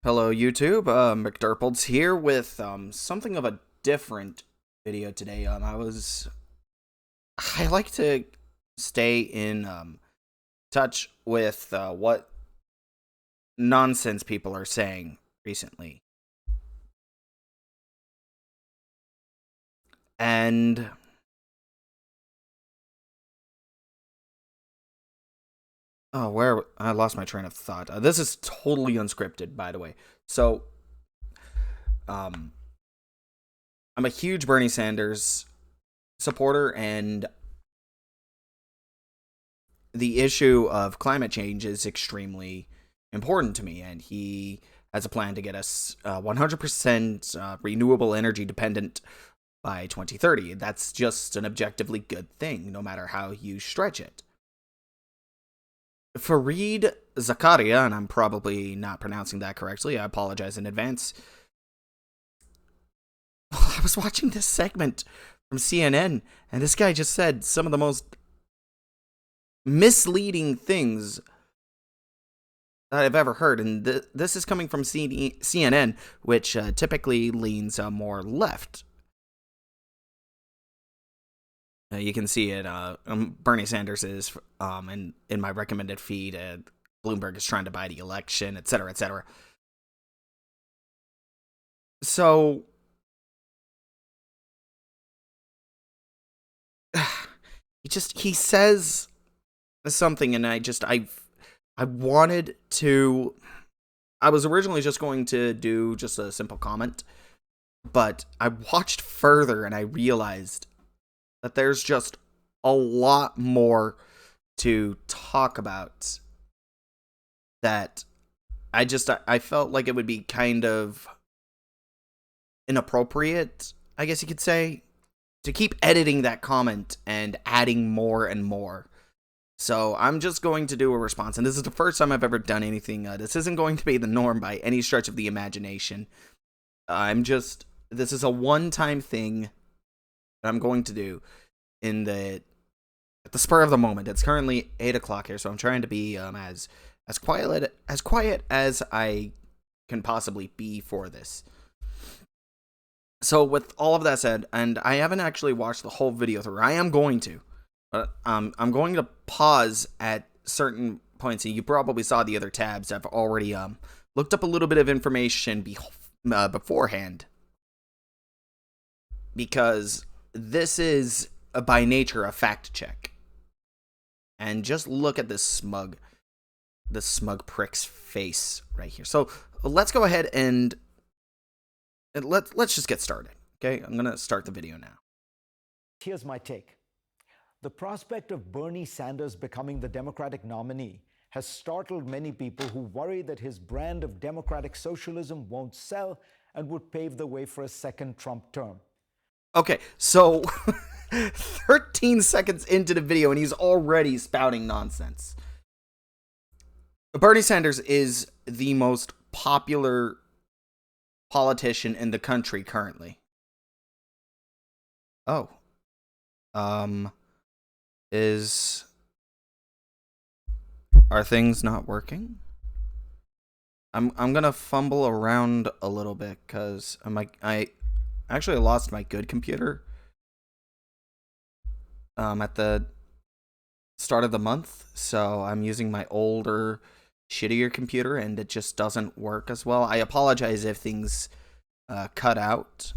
Hello YouTube, McDurples here with something of a different video today. I like to stay in touch with what nonsense people are saying recently. And where I lost my train of thought. This is totally unscripted, by the way. So, um I'm a huge Bernie Sanders supporter, and the issue of climate change is extremely important to me, and he has a plan to get us 100% renewable energy dependent by 2030. That's just an objectively good thing, no matter how you stretch it. Fareed Zakaria, and I'm probably not pronouncing that correctly, I apologize in advance. I was watching this segment from CNN, and this guy just said some of the most misleading things that I've ever heard, and this is coming from CNN, which typically leans more left. You can see it. Bernie Sanders is, in my recommended feed. Bloomberg is trying to buy the election, etc., etc. So he says something, and I wanted to. I was originally just going to do just a simple comment, but I watched further and I realized that there's just a lot more to talk about, that I felt like it would be kind of inappropriate, I guess you could say, to keep editing that comment and adding more and more. So I'm just going to do a response, and this is the first time I've ever done anything. This isn't going to be the norm by any stretch of the imagination. This is a one-time thing that I'm going to do at the spur of the moment. It's currently 8 o'clock here, so I'm trying to be as quiet as I can possibly be for this. So with all of that said, and I haven't actually watched the whole video through, I am going to. But I'm going to pause at certain points. And you probably saw the other tabs. I've already looked up a little bit of information beforehand, because this is by nature a fact check. And just look at this smug prick's face right here. So let's go ahead and let's just get started. Okay, I'm gonna start the video now. Here's my take. The prospect of Bernie Sanders becoming the Democratic nominee has startled many people who worry that his brand of democratic socialism won't sell and would pave the way for a second Trump term. Okay, so 13 seconds into the video and he's already spouting nonsense. Bernie Sanders is the most popular politician in the country currently. Oh. Are things not working? I'm gonna fumble around a little bit because I actually lost my good computer at the start of the month, so I'm using my older, shittier computer, and it just doesn't work as well. I apologize if things cut out.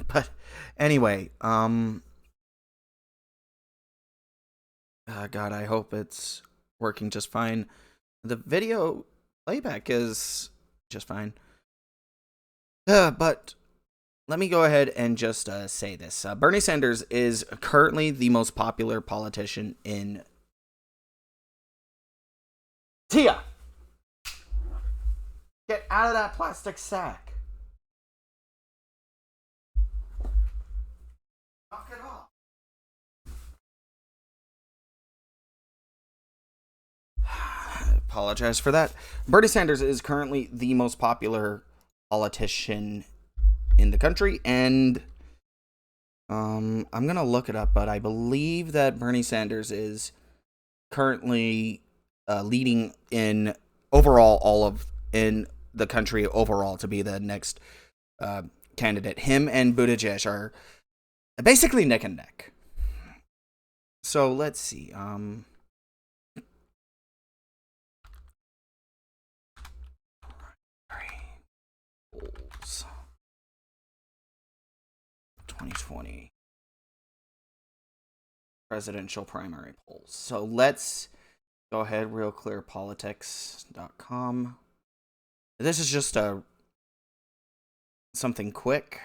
But anyway, God, I hope it's working just fine. The video playback is just fine. But let me go ahead and just say this. Bernie Sanders is currently the most popular politician in... Tia! Get out of that plastic sack! Knock it off! I apologize for that. Bernie Sanders is currently the most popular politician in the country, and I'm gonna look it up, but I believe that Bernie Sanders is currently leading in overall all of in the country overall to be the next candidate. Him and Buttigieg are basically neck and neck. So let's see. Polls 2020 presidential primary polls. So let's go ahead, realclearpolitics.com. This is just something quick.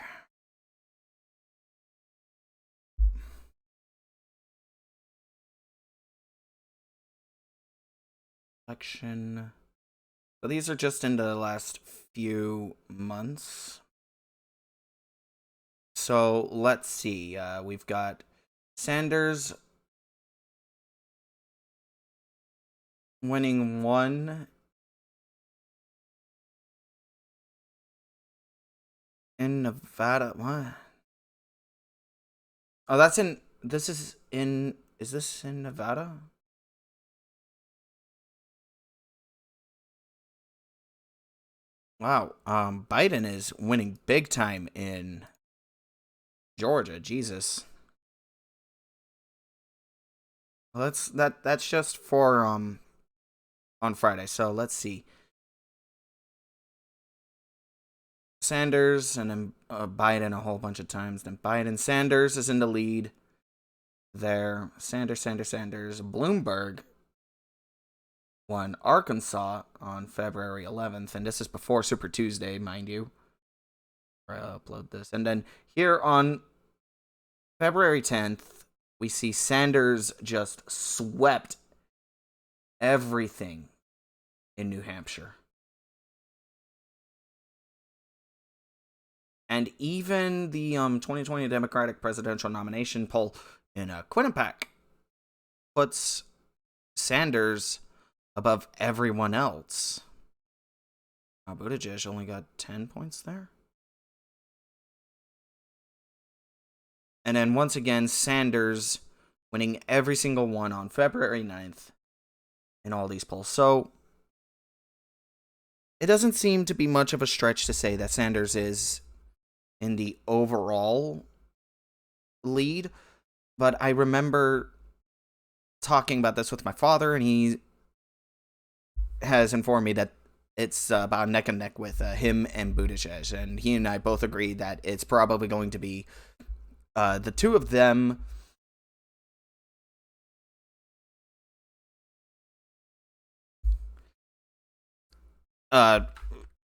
Election. So these are just in the last few months. So let's see. We've got Sanders winning 1 in Nevada. What? Oh, is this in Nevada? Wow. Biden is winning big time in Georgia. Jesus. Well, that's just for on Friday. So let's see. Sanders and then Biden a whole bunch of times. Then Sanders is in the lead there. Sanders. Bloomberg won Arkansas on February 11th, and this is before Super Tuesday, mind you. I upload this, and then here on February 10th, we see Sanders just swept everything in New Hampshire. And even the 2020 Democratic presidential nomination poll in Quinnipiac puts Sanders above everyone else. Buttigieg only got 10 points there. And then once again, Sanders winning every single one on February 9th in all these polls. So it doesn't seem to be much of a stretch to say that Sanders is in the overall lead. But I remember talking about this with my father, and he has informed me that it's about neck and neck with him and Buttigieg. And he and I both agreed that it's probably going to be the two of them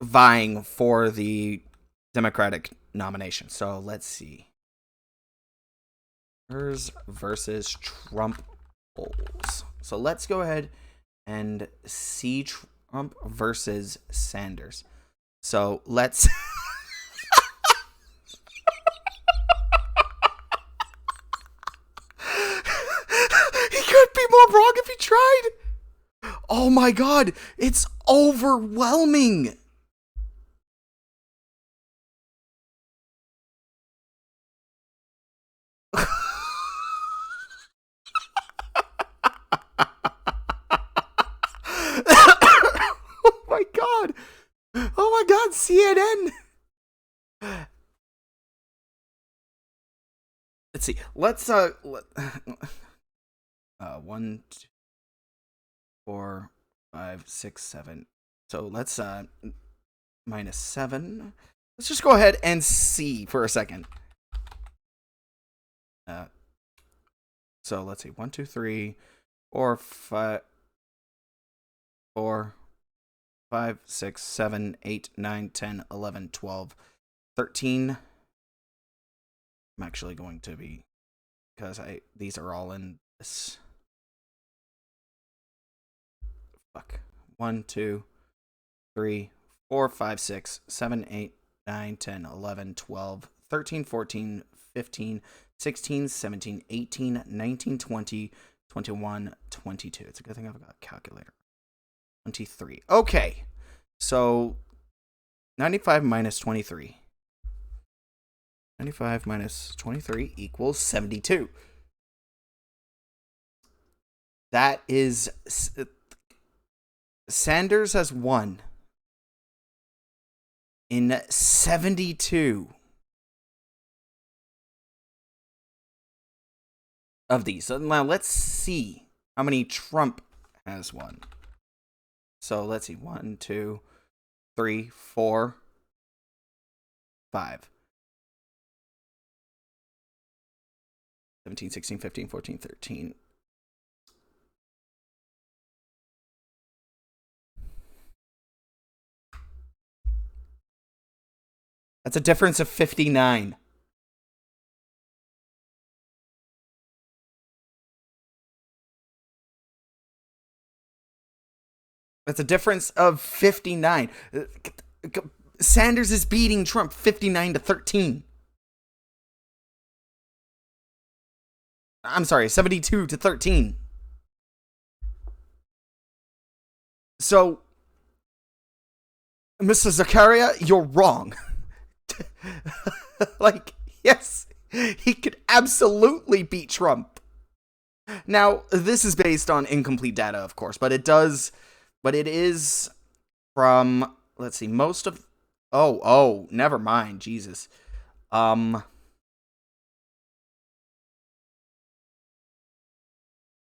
vying for the Democratic nomination. So let's see. Hers versus Trump polls. So let's go ahead and see Trump versus Sanders. So let's... He could be more wrong if he tried. Oh my god, it's overwhelming. Oh my god. Oh my god, CNN. Let's see. Let's 1, 2, 4, 5, 6, 7. So let's minus 7. Let's just go ahead and see for a second. So let's see. 1, 2, 3, 4, 5, 4, 5, 6, 7, 8, 9, 10, 11, 12, 13. I'm actually going to be, because these are all in this. Fuck. 1, 2, 3, 4, 5, 6, 7, 8, 9, 10, 11, 12, 13, 14, 15, 16, 17, 18, 19, 20, 21, 22. It's a good thing I've got a calculator. 23. Okay. So 95 minus 23. 95 minus 23 equals 72. That is... Sanders has won in 72 of these. So now let's see how many Trump has won. So let's see. 1, 2, 3, 4, 5. 17, 16, 15, 14, 13. That's a difference of 59. That's a difference of 59. Sanders is beating Trump 59-13. I'm sorry, 72-13. So, Mr. Zakaria, you're wrong. Like, yes, he could absolutely beat Trump. Now, this is based on incomplete data, of course, but it is from, let's see, most of, never mind, Jesus.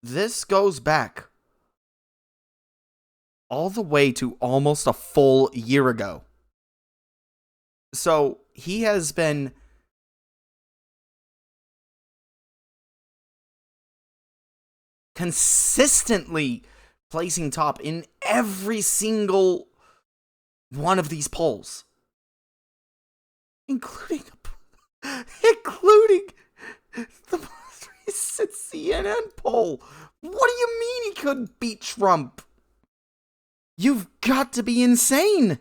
This goes back all the way to almost a full year ago. So he has been consistently placing top in every single one of these polls, including the most recent CNN poll. What do you mean he couldn't beat Trump? You've got to be insane.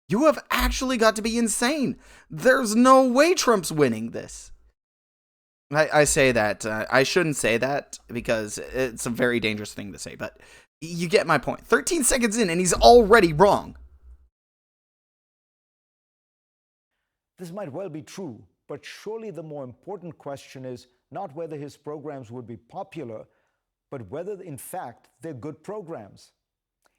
You have actually got to be insane. There's no way Trump's winning this. I say that. I shouldn't say that because it's a very dangerous thing to say, but you get my point. 13 seconds in and he's already wrong. This might well be true, but surely the more important question is not whether his programs would be popular, but whether, in fact, they're good programs.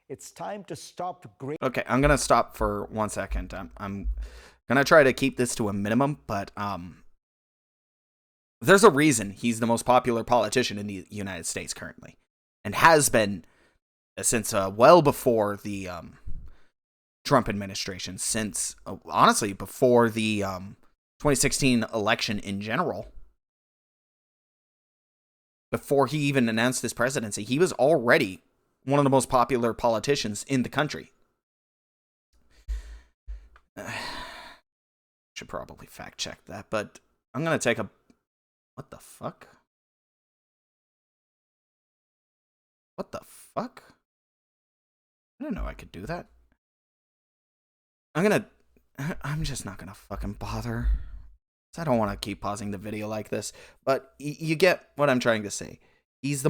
It's time to stop. Okay, I'm gonna stop for 1 second. I'm gonna try to keep this to a minimum, but there's a reason he's the most popular politician in the United States currently, and has been since well before the Trump administration, since honestly before the 2016 election in general. Before he even announced his presidency, he was already one of the most popular politicians in the country. Should probably fact check that, but I'm gonna take a... What the fuck? What the fuck? I didn't know I could do that. I'm just not gonna fucking bother. I don't want to keep pausing the video like this, but you get what I'm trying to say. He's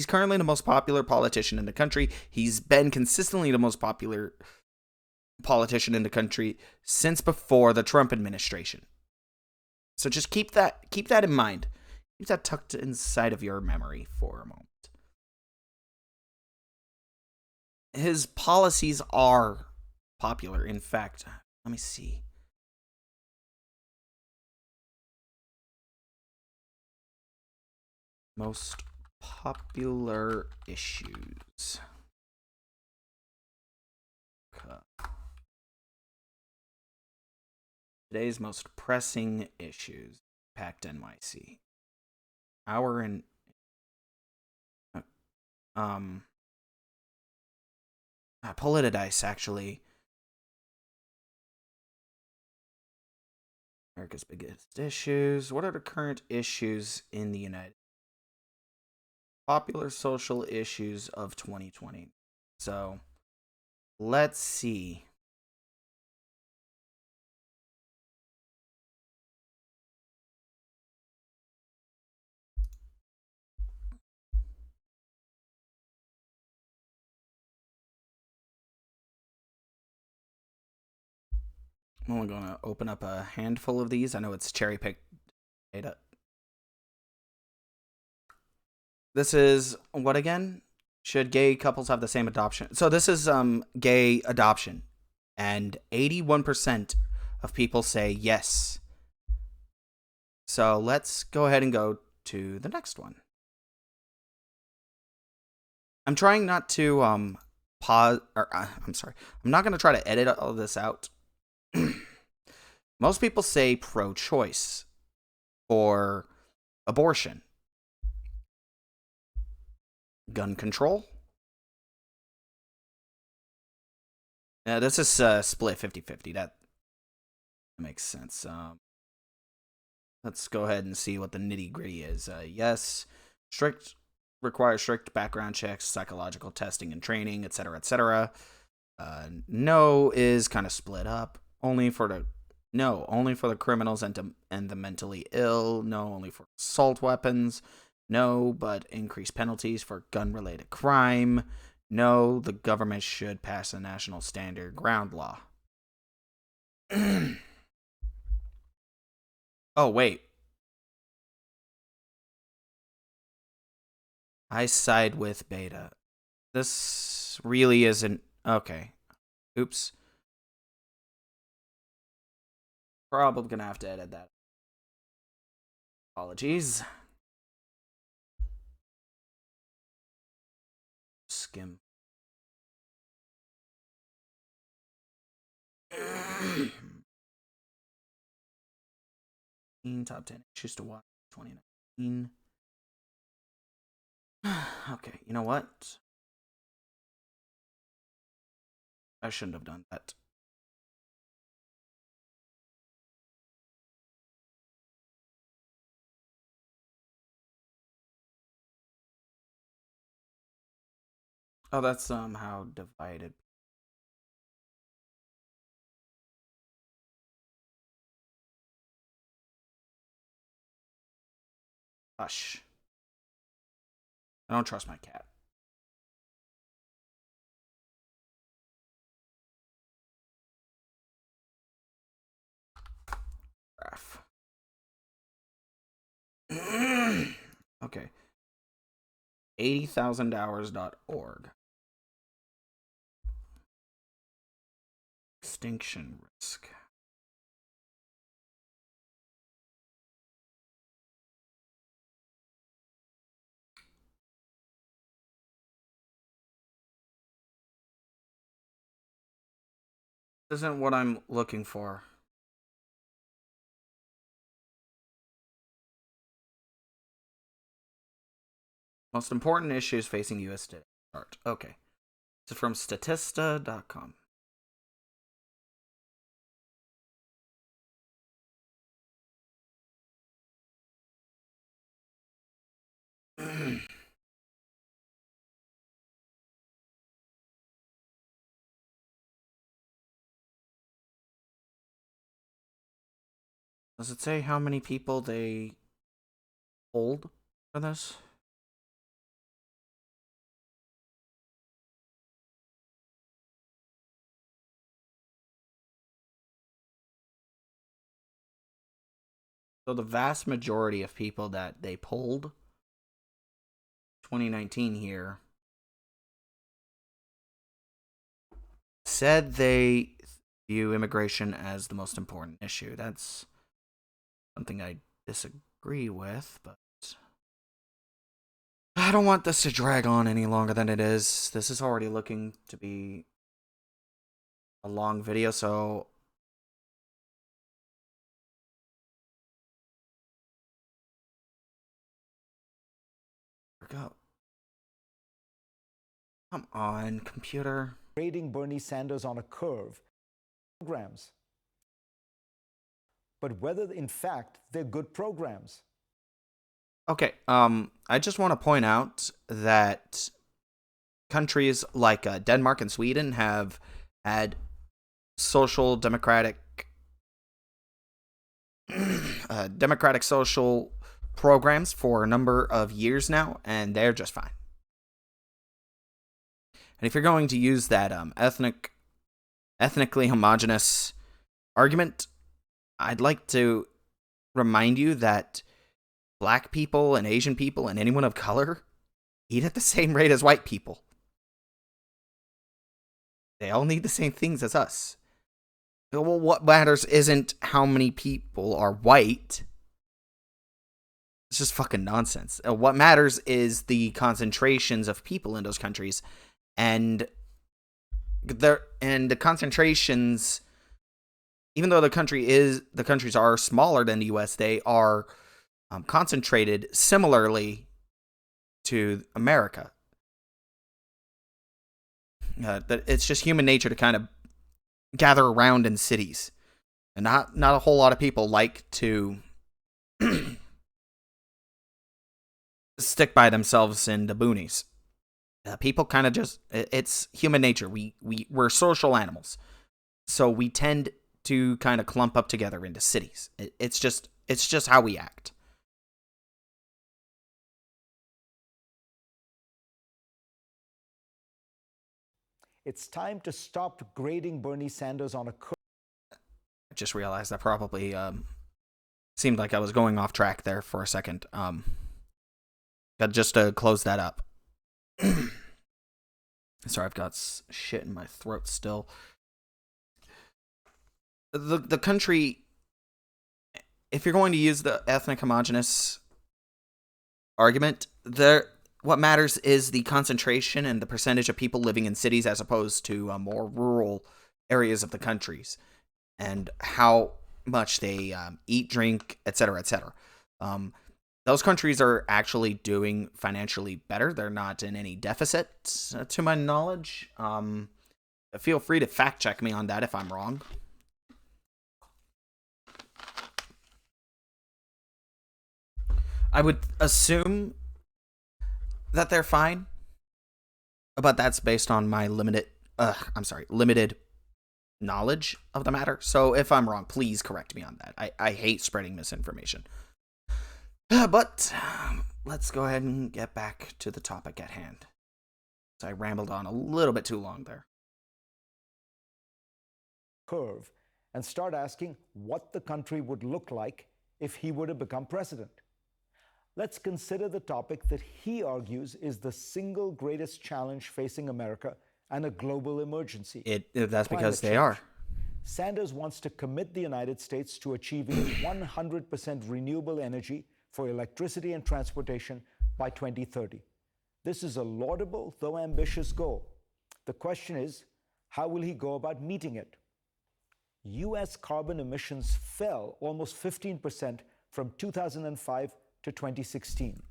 currently the most popular politician in the country. He's been consistently the most popular politician in the country since before the Trump administration. So just keep that in mind. Keep that tucked inside of your memory for a moment. His policies are popular. In fact, let me see. Most popular issues. Today's most pressing issues. Packed NYC. Hour and Politidice actually. America's biggest issues. What are the current issues in the United States? Popular social issues of 2020. So, let's see. I'm only going to open up a handful of these. I know it's cherry-picked data. This is what again? Should gay couples have the same adoption? So this is gay adoption. And 81% of people say yes. So let's go ahead and go to the next one. I'm trying not to pause, or I'm sorry. I'm not going to try to edit all this out. Most people say pro-choice or abortion. Gun control. This is split 50-50. That makes sense. Let's go ahead and see what the nitty-gritty is. Yes, requires strict background checks, psychological testing and training, etc., etc. No is kind of split up. Only for the criminals and the mentally ill. No, only for assault weapons. No, but increased penalties for gun-related crime. No, the government should pass a national standard ground law. Oh, wait. I side with beta. This really isn't... Okay. Oops. Probably gonna have to edit that. Apologies. Skim. Top 10 issues to watch 2019. Okay, you know what? I shouldn't have done that. Oh, that's somehow divided. Hush. I don't trust my cat. Graph. Okay. 80,000hours.org. Extinction risk. This isn't what I'm looking for. Most important issues facing U.S. today. Okay. This is from Statista.com. Does it say how many people they hold for this? So the vast majority of people that they polled 2019 here said they view immigration as the most important issue. That's something I disagree with, but I don't want this to drag on any longer than it is. This is already looking to be a long video, so go. Come on, computer. Rating Bernie Sanders on a curve. Programs. But whether, in fact, they're good programs. Okay, I just want to point out that countries like Denmark and Sweden have had social democratic democratic social programs for a number of years now, and they're just fine. And if you're going to use that ethnically homogenous argument, I'd like to remind you that black people and Asian people and anyone of color eat at the same rate as white people. They all need the same things as us. Well, what matters isn't how many people are white. It's just fucking nonsense. What matters is the concentrations of people in those countries, and the concentrations. Even though the countries are smaller than the U.S., they are concentrated similarly to America. That it's just human nature to kind of gather around in cities, and not a whole lot of people like to stick by themselves in the boonies. People kind of just it's human nature. We're social animals, so we tend to kind of clump up together into cities. It's just how we act. It's time to stop grading Bernie Sanders on a curve. I just realized I probably seemed like I was going off track there for a second. Got just to close that up. Sorry, I've got shit in my throat still. The country, if you're going to use the ethnic homogenous argument, what matters is the concentration and the percentage of people living in cities as opposed to more rural areas of the countries, and how much they eat, drink, etc., etc. Those countries are actually doing financially better. They're not in any deficit, to my knowledge. Feel free to fact check me on that if I'm wrong. I would assume that they're fine, but that's based on my limited knowledge of the matter. So if I'm wrong, please correct me on that. I hate spreading misinformation. But let's go ahead and get back to the topic at hand. So I rambled on a little bit too long there. Curve and start asking what the country would look like if he were to become president. Let's consider the topic that he argues is the single greatest challenge facing America and a global emergency. That's because they are. Sanders wants to commit the United States to achieving 100% renewable energy for electricity and transportation by 2030. This is a laudable, though ambitious goal. The question is, how will he go about meeting it? US carbon emissions fell almost 15% from 2005 to 2016.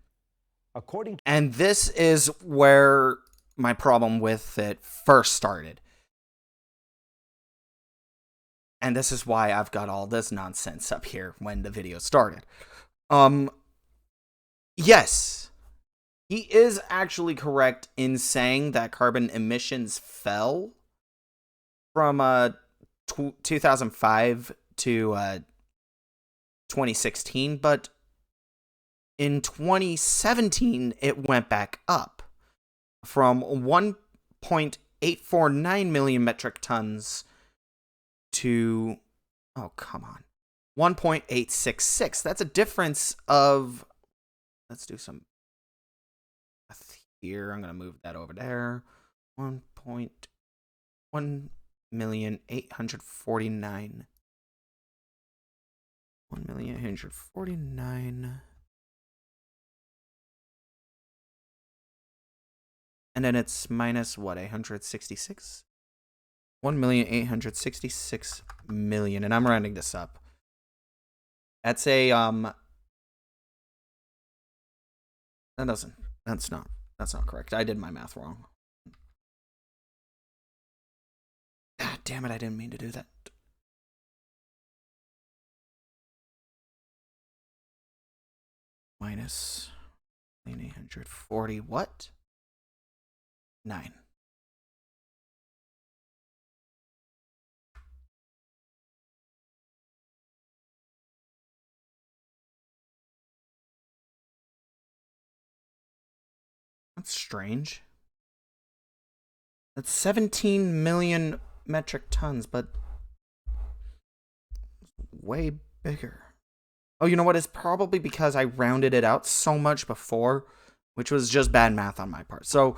And this is where my problem with it first started. And this is why I've got all this nonsense up here when the video started. Yes, he is actually correct in saying that carbon emissions fell from 2005 to 2016, but in 2017, it went back up from 1.849 million metric tons to, 1.866. That's a difference of, let's do some math here. I'm going to move that over there. 1.1,849. 1,849. And then it's minus what, 866? 1,866,000,000, and I'm rounding this up. That's a that's not correct. I did my math wrong. Ah, damn it, I didn't mean to do that. Minus 840 what? 9. That's strange. That's 17 million metric tons, but way bigger. Oh, you know what? It's probably because I rounded it out so much before, which was just bad math on my part. So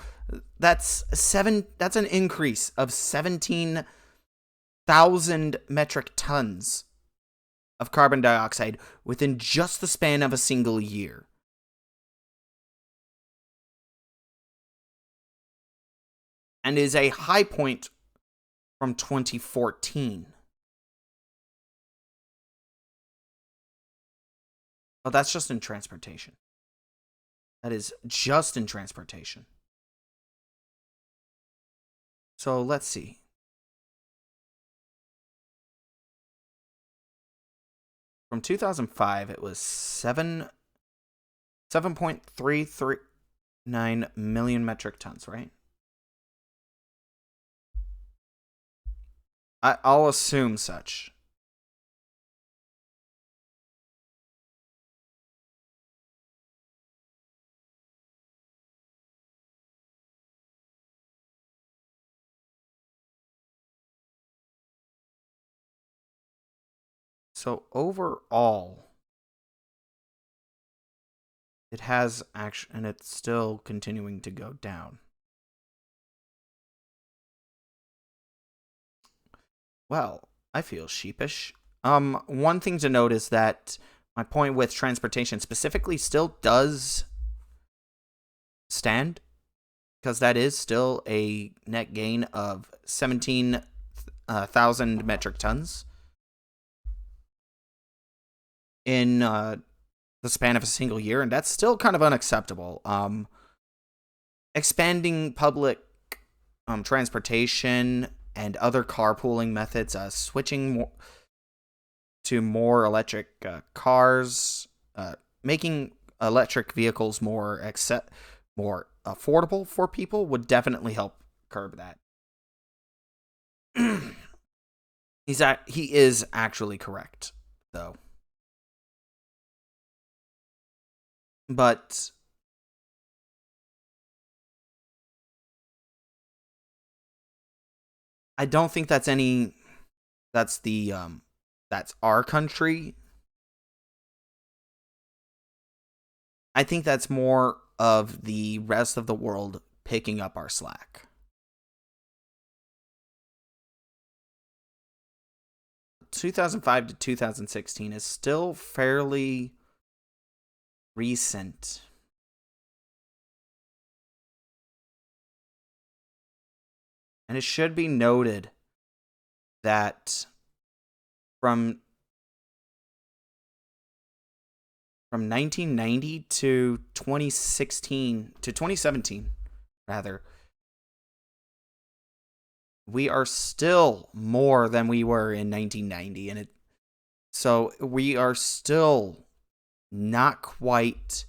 that's an increase of 17 1,000 metric tons of carbon dioxide within just the span of a single year. And is a high point from 2014. Oh, that's just in transportation. That is just in transportation. So let's see. From 2005, it was 7.339 million metric tons, right? I'll assume such. So overall, it has actually, and it's still continuing to go down. Well, I feel sheepish. One thing to note is that my point with transportation specifically still does stand, because that is still a net gain of 17,000 metric tons in the span of a single year, and that's still kind of unacceptable. Expanding public transportation and other carpooling methods, switching to more electric cars, making electric vehicles more affordable for people would definitely help curb that. He is actually correct, though. But I don't think that's our country. I think that's more of the rest of the world picking up our slack. – 2005 to 2016 is still fairly recent. And it should be noted that from 1990 to 2017, rather, we are still more than we were in 1990, and so we are still not quite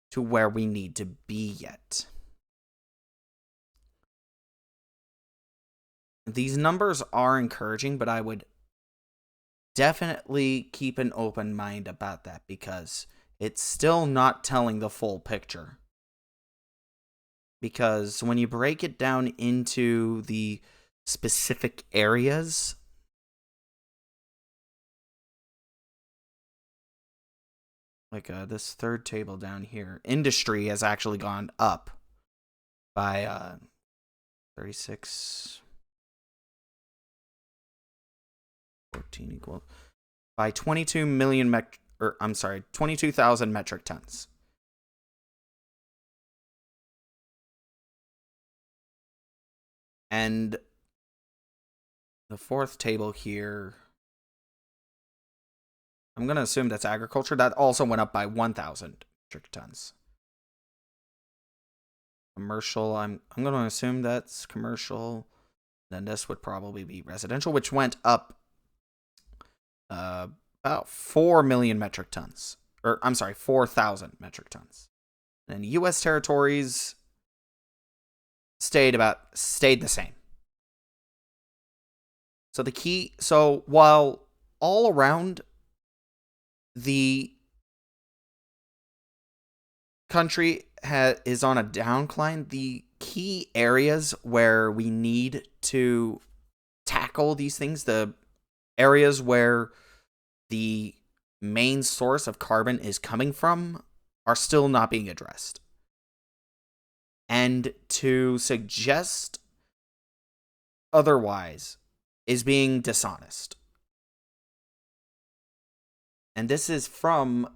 to where we need to be yet. These numbers are encouraging, but I would definitely keep an open mind about that, because it's still not telling the full picture. Because when you break it down into the specific areas, like this third table down here, industry has actually gone up by 36, 14 equals, by 22,000 metric tons. And the fourth table here, I'm going to assume that's agriculture. That also went up by 1,000 metric tons. Commercial, I'm going to assume that's commercial. Then this would probably be residential, which went up about 4 million metric tons. Or, I'm sorry, 4,000 metric tons. And U.S. territories stayed the same. So while all around the country is on a downcline, the key areas where we need to tackle these things, the areas where the main source of carbon is coming from, are still not being addressed. And to suggest otherwise is being dishonest. And this is from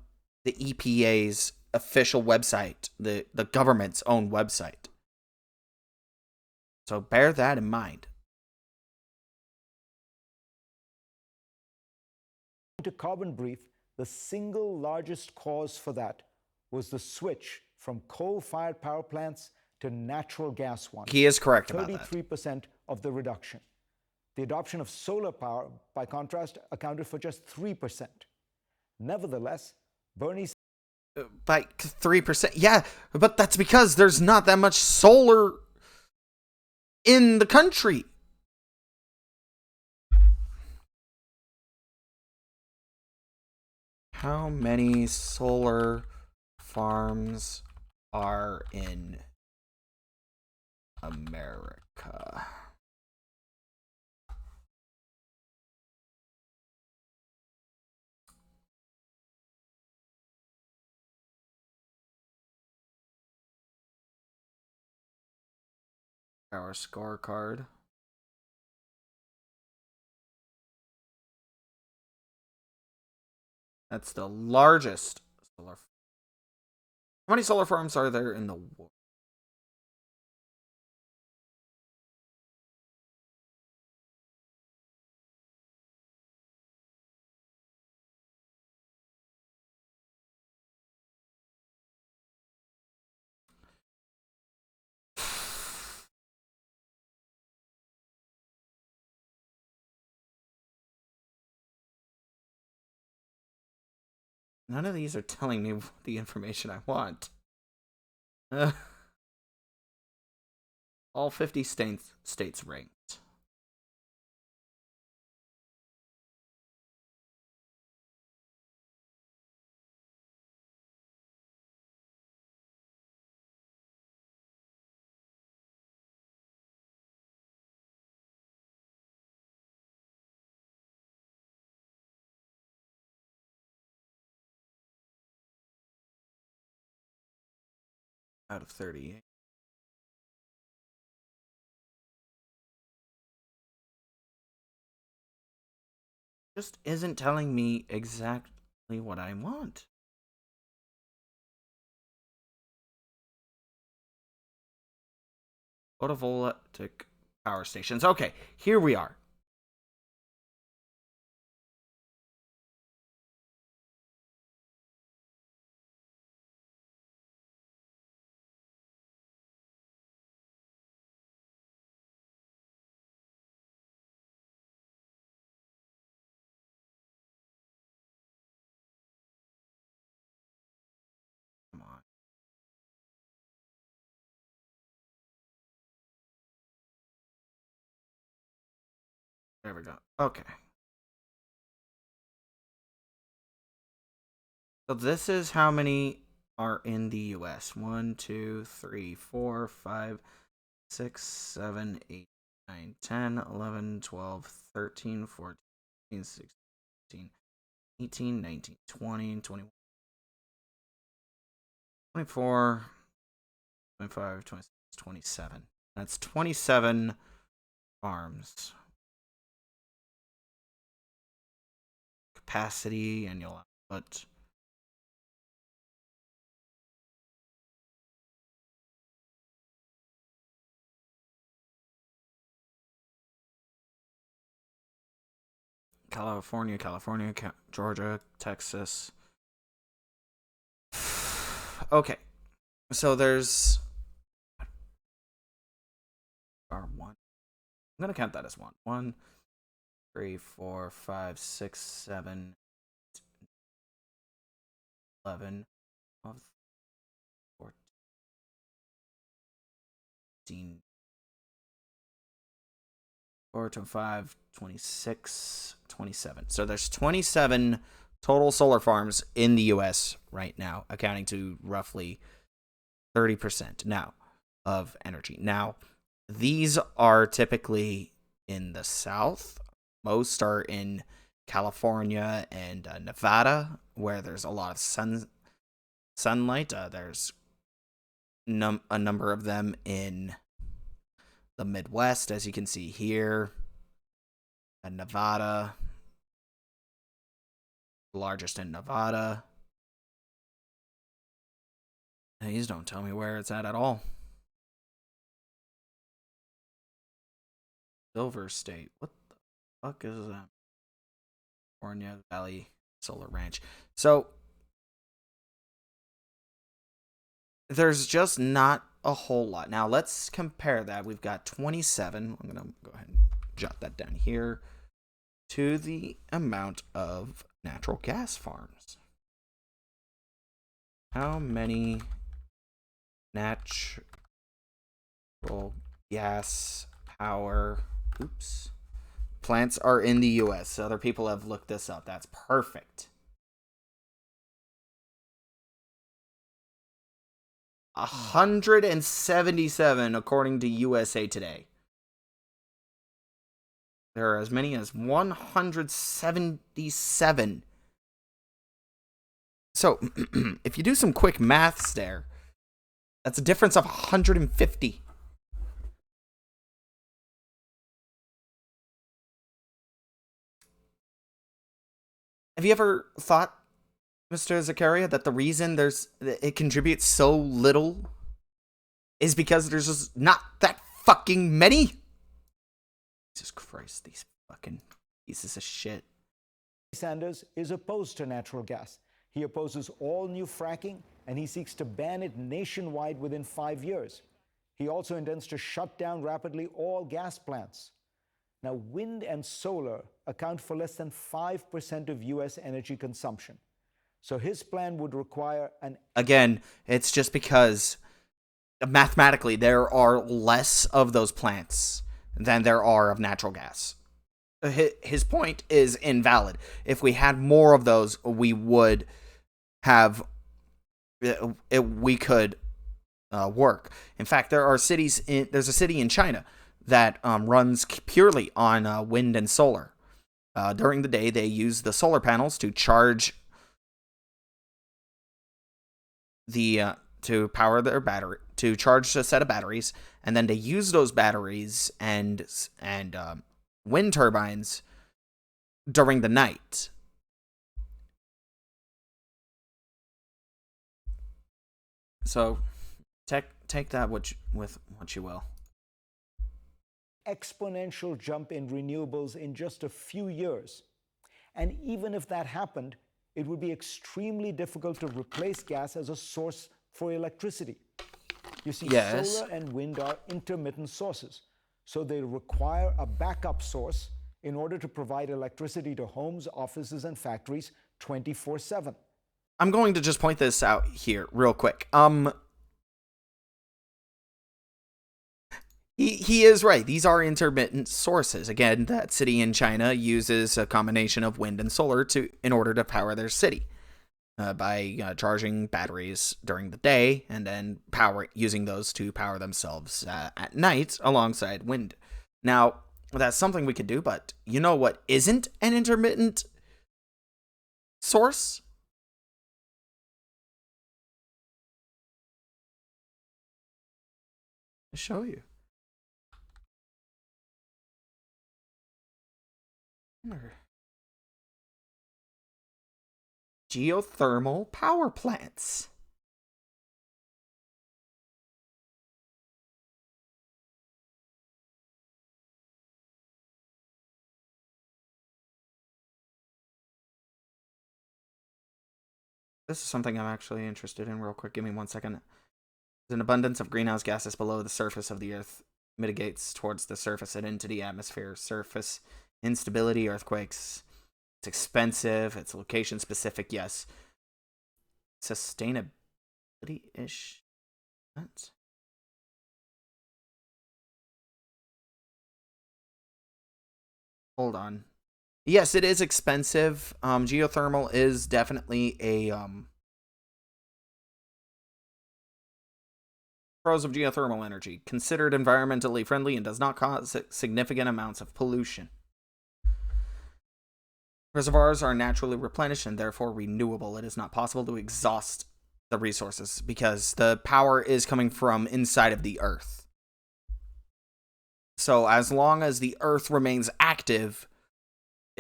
the EPA's official website, the government's own website. So bear that in mind. To Carbon Brief, the single largest cause for that was the switch from coal-fired power plants to natural gas ones. He is correct about that. 33% of the reduction. The adoption of solar power, by contrast, accounted for just 3%. Nevertheless, Bernie by 3%. Yeah, but that's because there's not that much solar in the country. How many solar farms are in America? Our scorecard. That's the largest solar. How many solar farms are there in the world? None of these are telling me the information I want. All 50 states ranked. Out of 38. Just isn't telling me exactly what I want. Photovoltaic power stations. Okay, here we are. Come on. There we go. Okay. So this is how many are in the US. 1, 2, 3, 4, 5, 6, 7, 8, 9, 10, 11, 12, 13, 14, 16, 18, 19, 20, 21, 24, 25, 26, 27. That's 27 farms. Capacity, annual output. California, Georgia, Texas. Okay. So there's one. I'm gonna count that as one. 1, 3, 4, 5, 6, 7, 11, 12, 14, 4 to 5, 26, 27. So there's 27 total solar farms in the US right now, accounting to roughly 30% now of energy. Now, these are typically in the south. Most are in California and Nevada, where there's a lot of sunlight. There's a number of them in the Midwest, as you can see here. And Nevada, largest in Nevada. Please don't tell me where it's at all. Silver State. What the fuck is that? California Valley Solar Ranch. So there's just not a whole lot. Now let's compare that. We've got 27. I'm gonna go ahead and jot that down here to the amount of natural gas farms. How many natural gas power plants are in the US? Other people have looked this up. That's perfect. 177 according to USA Today. There are as many as 177. So, if you do some quick maths there, that's a difference of 150. Have you ever thought, Mr. Zakaria, that the reason it contributes so little is because there's just not that fucking many? Jesus Christ, these fucking pieces of shit. Sanders is opposed to natural gas. He opposes all new fracking, and he seeks to ban it nationwide within 5 years. He also intends to shut down rapidly all gas plants. Now, wind and solar account for less than 5% of U.S. energy consumption. So his plan would require an... Again, it's just because mathematically there are less of those plants than there are of natural gas. His point is invalid. If we had more of those, we would have... we could work. In fact, there's a city in China that runs purely on wind and solar. During the day, they use the solar panels to charge to power their battery, to charge a set of batteries, and then they use those batteries and wind turbines during the night. So take that with what you will. Exponential jump in renewables in just a few years. And even if that happened, it would be extremely difficult to replace gas as a source for electricity. You see, yes, solar and wind are intermittent sources, so they require a backup source in order to provide electricity to homes, offices, and factories 24/7. I'm going to just point this out here real quick. He is right. These are intermittent sources. Again, that city in China uses a combination of wind and solar in order to power their city by charging batteries during the day and then using those to power themselves at night alongside wind. Now, that's something we could do, but you know what isn't an intermittent source? I'll show you. Geothermal power plants. This is something I'm actually interested in real quick. Give me 1 second. An abundance of greenhouse gases below the surface of the Earth mitigates towards the surface and into the atmosphere. Surface instability, earthquakes. It's expensive. It's location specific. Yes. Sustainability-ish. What? Hold on. Yes, it is expensive. Geothermal is definitely a pros of geothermal energy. Considered environmentally friendly and does not cause significant amounts of pollution. Reservoirs are naturally replenished and therefore renewable. It is not possible to exhaust the resources because the power is coming from inside of the Earth. So as long as the Earth remains active,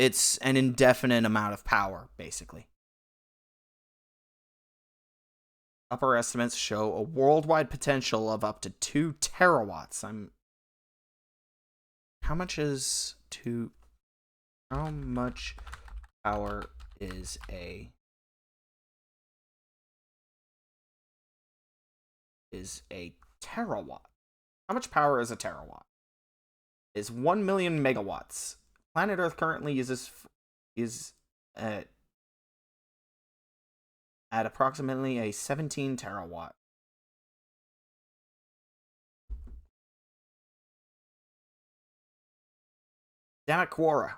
It's an indefinite amount of power, basically. Upper estimates show a worldwide potential of up to 2 terawatts. How much is two? How much power is a terawatt? How much power is a terawatt? Is 1 million megawatts. Planet Earth currently is at approximately a 17 terawatt. Damn it, Quora.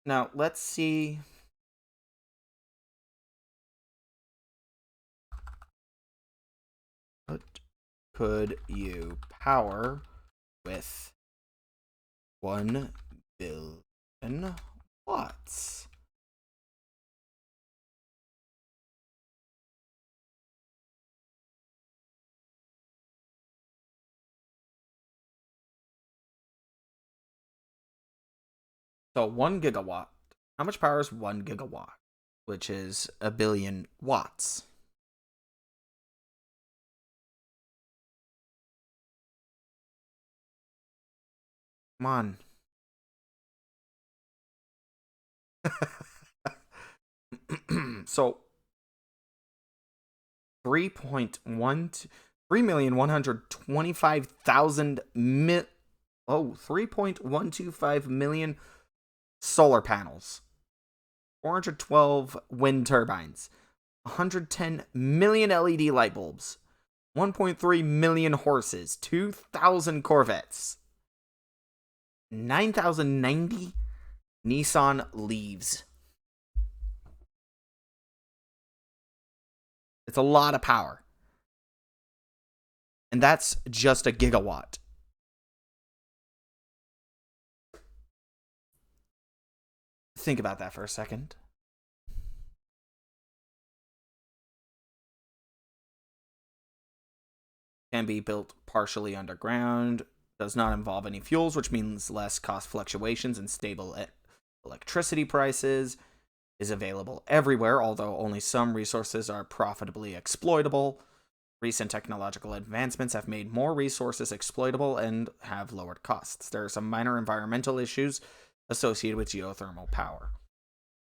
Now, let's see. What could you power with 1 billion watts? So 1 gigawatt. How much power is 1 gigawatt? Which is a billion watts. Come on. So 3,125,000 3.125 million solar panels, 412 wind turbines, 110 million LED light bulbs, 1.3 million horses, 2,000 Corvettes, 9,090 Nissan Leaves. It's a lot of power. And that's just a gigawatt. Think about that for a second. Can be built partially underground, does not involve any fuels, which means less cost fluctuations and stable electricity prices, is available everywhere, although only some resources are profitably exploitable. Recent technological advancements have made more resources exploitable and have lowered costs. There are some minor environmental issues associated with geothermal power.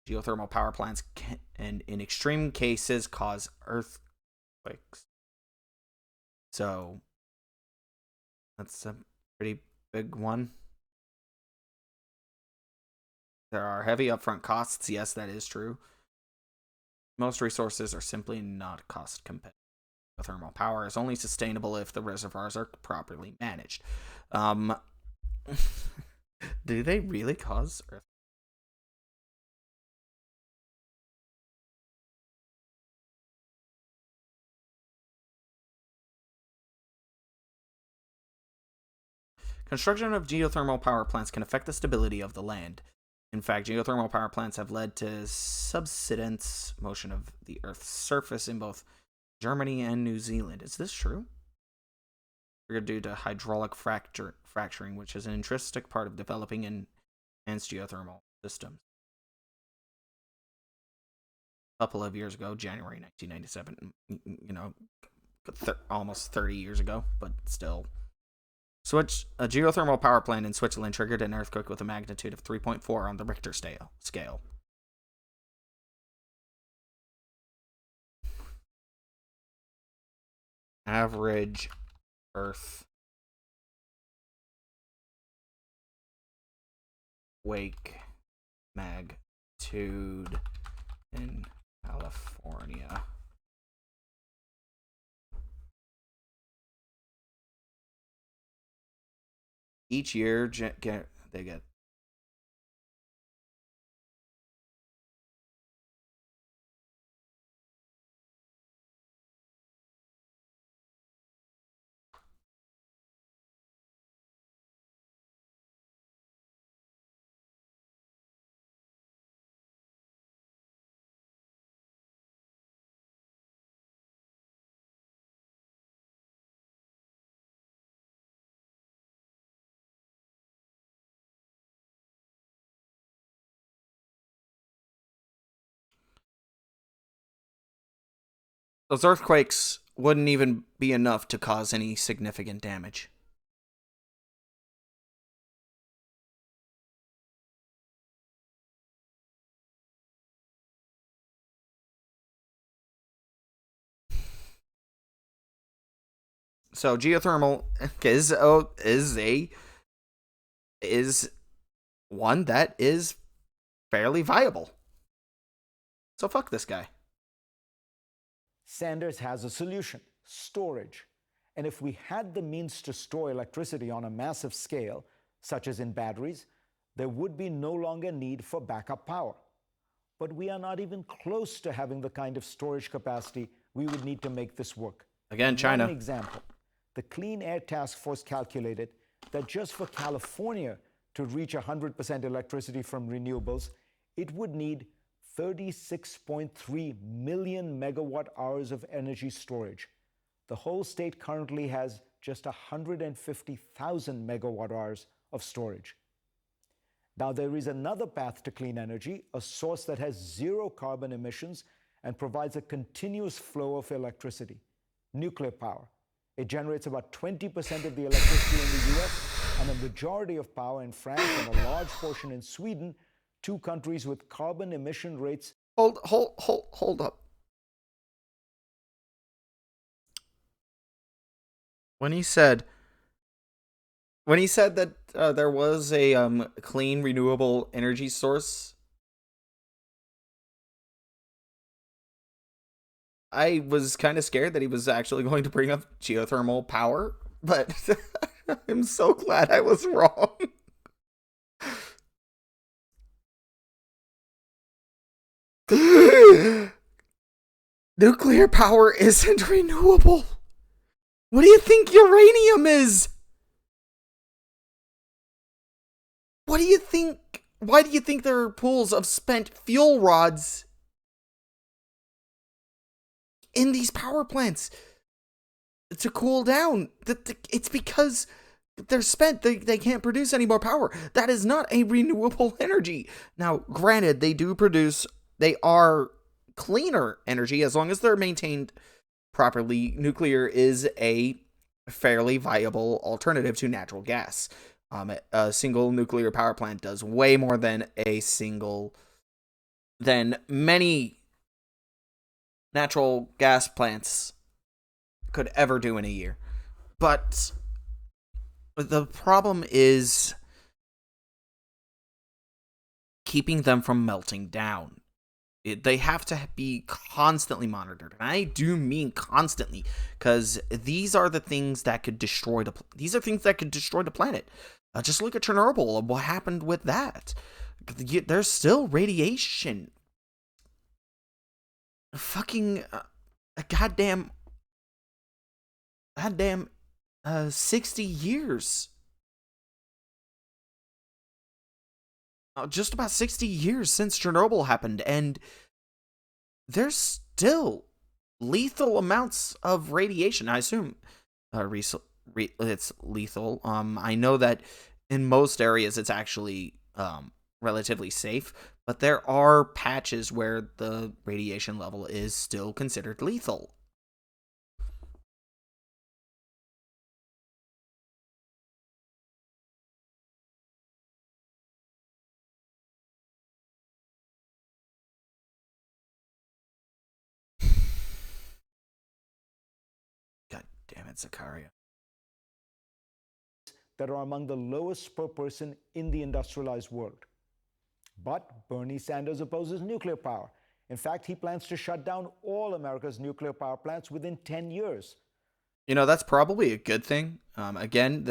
Geothermal power plants can, and in extreme cases, cause earthquakes. So, that's a pretty big one. There are heavy upfront costs. Yes, that is true. Most resources are simply not cost competitive. Thermal power is only sustainable if the reservoirs are properly managed. Do they really cause earth? Construction of geothermal power plants can affect the stability of the land. In fact, geothermal power plants have led to subsidence motion of the Earth's surface in both Germany and New Zealand. Is this true? Due to hydraulic fracturing, which is an intrinsic part of developing enhanced geothermal systems. A couple of years ago, January 1997, almost 30 years ago, but still. A geothermal power plant in Switzerland triggered an earthquake with a magnitude of 3.4 on the Richter scale. Average earth wake magnitude in California. Each year, they get Those earthquakes wouldn't even be enough to cause any significant damage. So geothermal is one that is fairly viable. So fuck this guy. Sanders has a solution: storage. And if we had the means to store electricity on a massive scale, such as in batteries, there would be no longer need for backup power. But we are not even close to having the kind of storage capacity we would need to make this work. Again, China. One example: the Clean Air Task Force calculated that just for California to reach 100% electricity from renewables, it would need 36.3 million megawatt hours of energy storage. The whole state currently has just 150,000 megawatt hours of storage. Now, there is another path to clean energy, a source that has zero carbon emissions and provides a continuous flow of electricity: nuclear power. It generates about 20% of the electricity in the US and a majority of power in France and a large portion in Sweden, two countries with carbon emission rates. Hold up. When he said that there was a clean renewable energy source, I was kind of scared that he was actually going to bring up geothermal power, but I'm so glad I was wrong. Nuclear power isn't renewable. What do you think uranium is? What do you think? Why do you think there are pools of spent fuel rods in these power plants to cool down? It's because they're spent. They can't produce any more power. That is not a renewable energy. Now, granted, they are cleaner energy as long as they're maintained properly. Nuclear is a fairly viable alternative to natural gas. A single nuclear power plant does way more than many natural gas plants could ever do in a year. But the problem is keeping them from melting down. They have to be constantly monitored, and I do mean constantly, because these are things that could destroy the planet. Just look at Chernobyl and what happened with that. There's still radiation. Fucking a goddamn 60 years. Just about 60 years since Chernobyl happened, and there's still lethal amounts of radiation. I assume it's lethal. I know that in most areas it's actually relatively safe, but there are patches where the radiation level is still considered lethal. God damn it, Zakaria. That are among the lowest per person in the industrialized world. But Bernie Sanders opposes nuclear power. In fact, he plans to shut down all America's nuclear power plants within 10 years. That's probably a good thing. Again,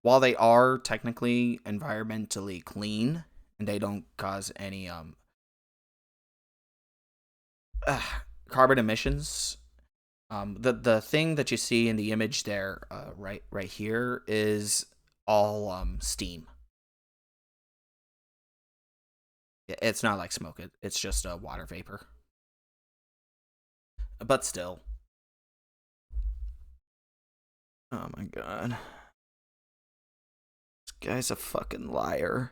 while they are technically environmentally clean and they don't cause any carbon emissions, the thing that you see in the image there, right here, is all steam. It's not like smoke. It's just a water vapor. But still. Oh my god. This guy's a fucking liar.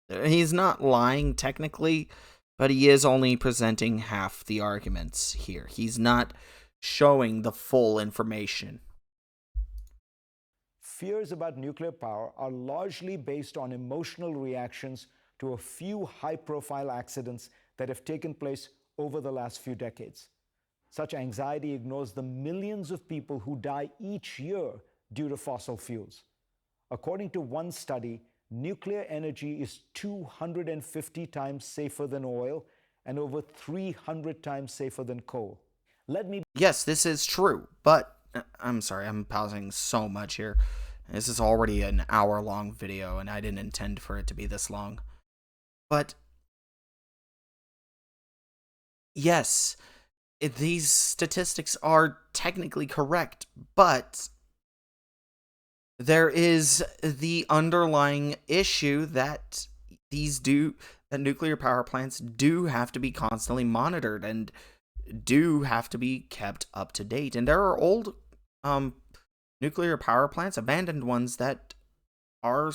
He's not lying technically, But he is only presenting half the arguments here. He's not showing the full information. Fears about nuclear power are largely based on emotional reactions to a few high-profile accidents that have taken place over the last few decades. Such anxiety ignores the millions of people who die each year due to fossil fuels. According to one study, nuclear energy is 250 times safer than oil and over 300 times safer than coal. Yes, this is true, but I'm sorry, I'm pausing so much here. This is already an hour-long video, and I didn't intend for it to be this long. But yes, these statistics are technically correct, but there is the underlying issue that that nuclear power plants do have to be constantly monitored and do have to be kept up to date. And there are old nuclear power plants, abandoned ones, that are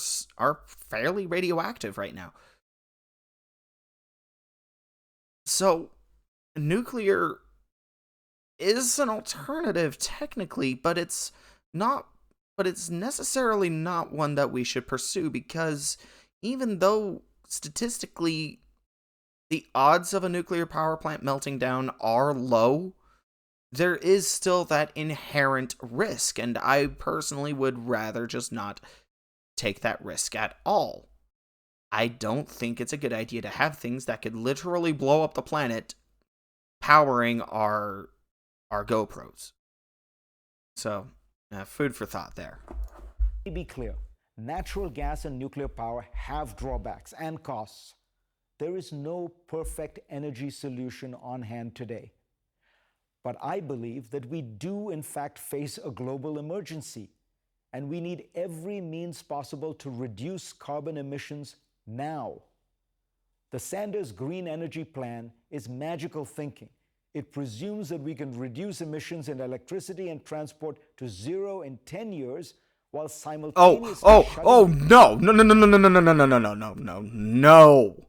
fairly radioactive right now. So nuclear is an alternative technically, but it's necessarily not one that we should pursue, because even though statistically the odds of a nuclear power plant melting down are low, there is still that inherent risk, and I personally would rather just not take that risk at all. I don't think it's a good idea to have things that could literally blow up the planet powering our GoPros. So, food for thought there. Let me be clear. Natural gas and nuclear power have drawbacks and costs. There is no perfect energy solution on hand today. But I believe that we do in fact face a global emergency, and we need every means possible to reduce carbon emissions now. The Sanders Green Energy Plan is magical thinking. It presumes that we can reduce emissions in electricity and transport to zero in 10 years while simultaneously No.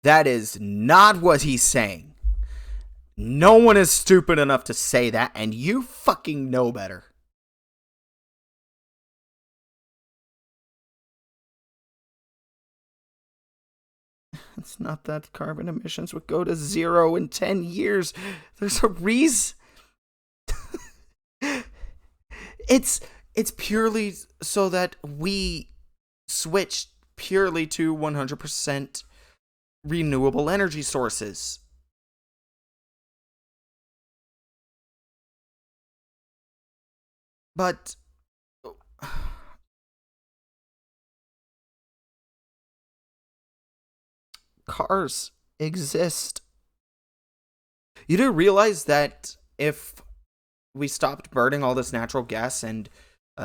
That is not what he's saying. No one is stupid enough to say that, and you fucking know better. It's not that carbon emissions would go to zero in 10 years. There's a reason. It's purely so that we switch purely to 100% renewable energy sources. But cars exist. You do realize that if we stopped burning all this natural gas and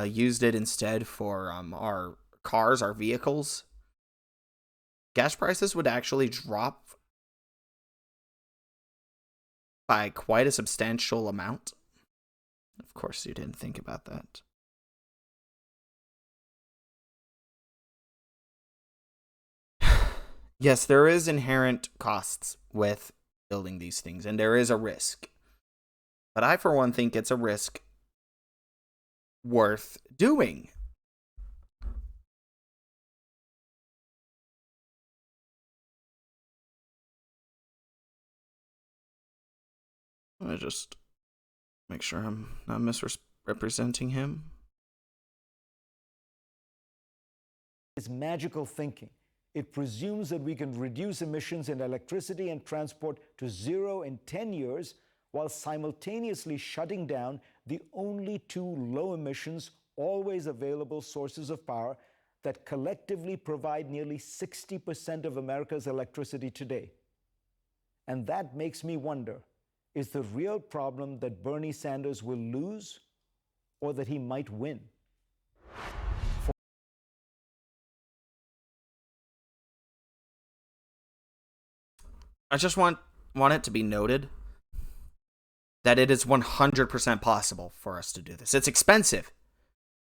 used it instead for our cars, our vehicles, gas prices would actually drop by quite a substantial amount. Of course, you didn't think about that. Yes, there is inherent costs with building these things, and there is a risk. But I, for one, think it's a risk worth doing. I just make sure I'm not misrepresenting him. It's magical thinking. It presumes that we can reduce emissions in electricity and transport to zero in 10 years while simultaneously shutting down the only two low emissions, always available sources of power that collectively provide nearly 60% of America's electricity today. And that makes me wonder, is the real problem that Bernie Sanders will lose or that he might win? I just want it to be noted that it is 100% possible for us to do this. It's expensive.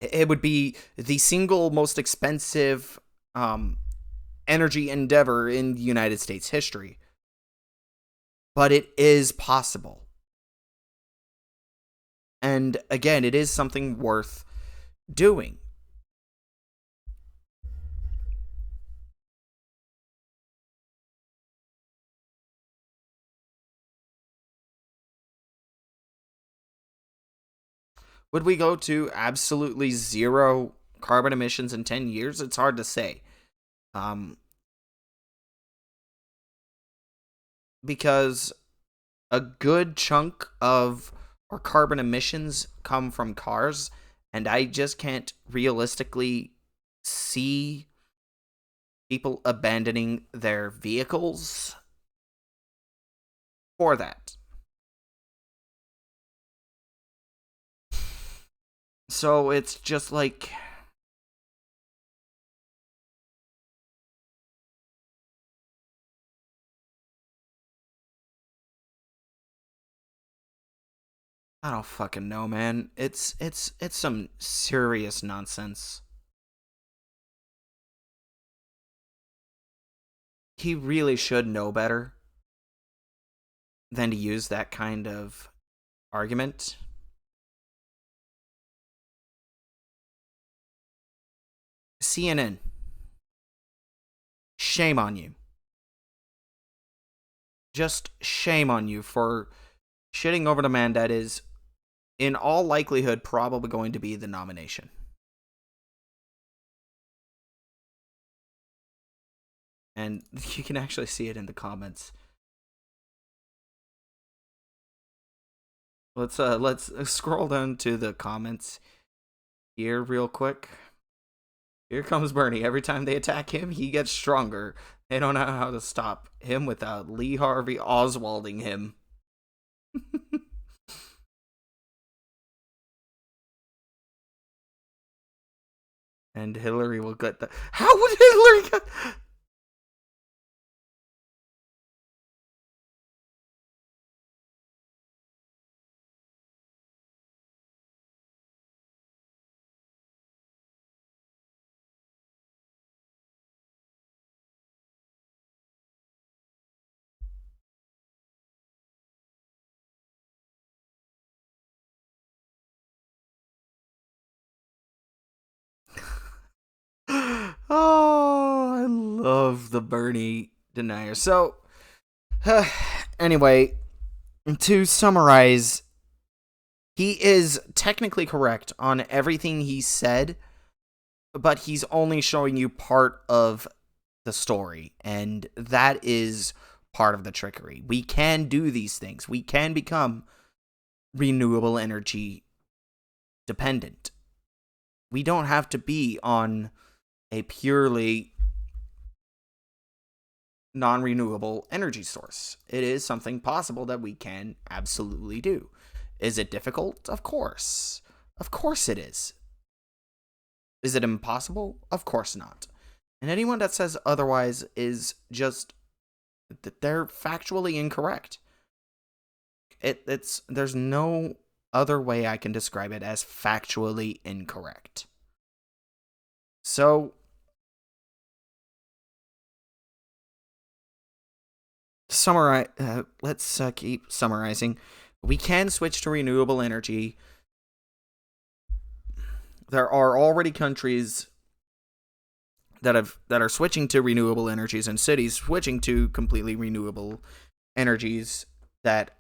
It would be the single most expensive energy endeavor in United States history. but it is possible. And again, it is something worth doing. Would we go to absolutely zero carbon emissions in 10 years? It's hard to say. Um, because a good chunk of our carbon emissions come from cars, and I just can't realistically see people abandoning their vehicles for that. So it's just like, I don't fucking know, man. It's some serious nonsense. He really should know better than to use that kind of argument. CNN, shame on you. Just shame on you for shitting over the man that is, in all likelihood, probably going to be the nomination. And you can actually see it in the comments. Let's scroll down to the comments here real quick. Here comes Bernie. Every time they attack him, he gets stronger. They don't know how to stop him without Lee Harvey Oswalding him. And Hillary will get the. How would Hillary get? Oh, I love the Bernie denier. So, anyway, to summarize, he is technically correct on everything he said, but he's only showing you part of the story, and that is part of the trickery. We can do these things. We can become renewable energy dependent. We don't have to be on a purely non-renewable energy source. It is something possible that we can absolutely do. Is it difficult? Of course. Of course it is. Is it impossible? Of course not. And anyone that says otherwise is just, they're factually incorrect. There's no other way I can describe it as factually incorrect. So, let's keep summarizing. We can switch to renewable energy. There are already countries that are switching to renewable energies, and cities switching to completely renewable energies that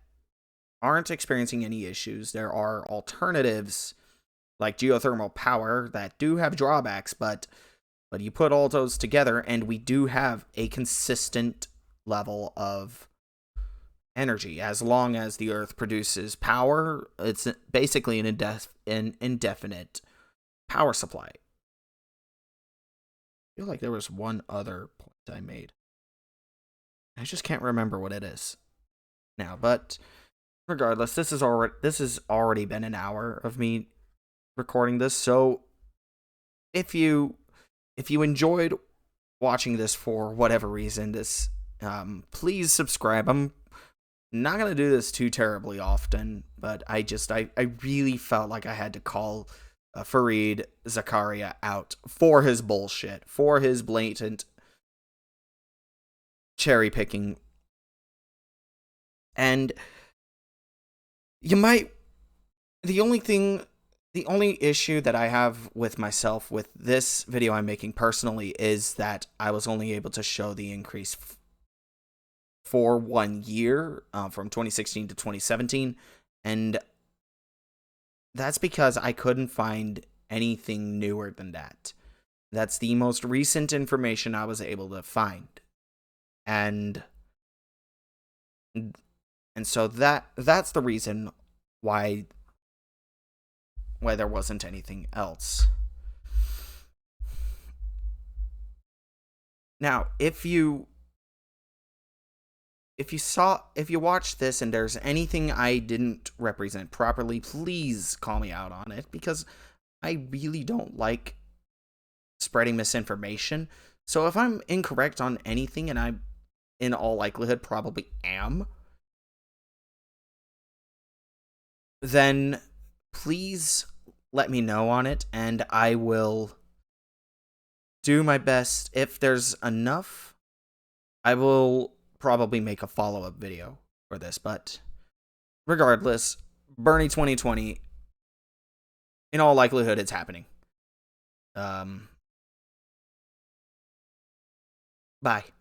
aren't experiencing any issues. There are alternatives like geothermal power that do have drawbacks, but you put all those together and we do have a consistent level of energy. As long as the earth produces power, it's basically an indefinite power supply. I feel like there was one other point I made. I just can't remember what it is now, but regardless, this has already been an hour of me recording this. So if you enjoyed watching this for whatever reason, please subscribe. I'm not gonna do this too terribly often, but I really felt like I had to call Fareed Zakaria out for his bullshit, for his blatant cherry picking And you might, the only thing, the only issue that I have with myself with this video I'm making personally is that I was only able to show the increase for 1 year, from 2016 to 2017. And that's because I couldn't find anything newer than that. That's the most recent information I was able to find. And so that's the reason why there wasn't anything else. Now, if you watch this and there's anything I didn't represent properly, please call me out on it, because I really don't like spreading misinformation. So if I'm incorrect on anything, and I, in all likelihood, probably am, then please let me know on it, and I will do my best. If there's enough, I will probably make a follow-up video for this. But regardless, Bernie 2020, in all likelihood, it's happening. Bye.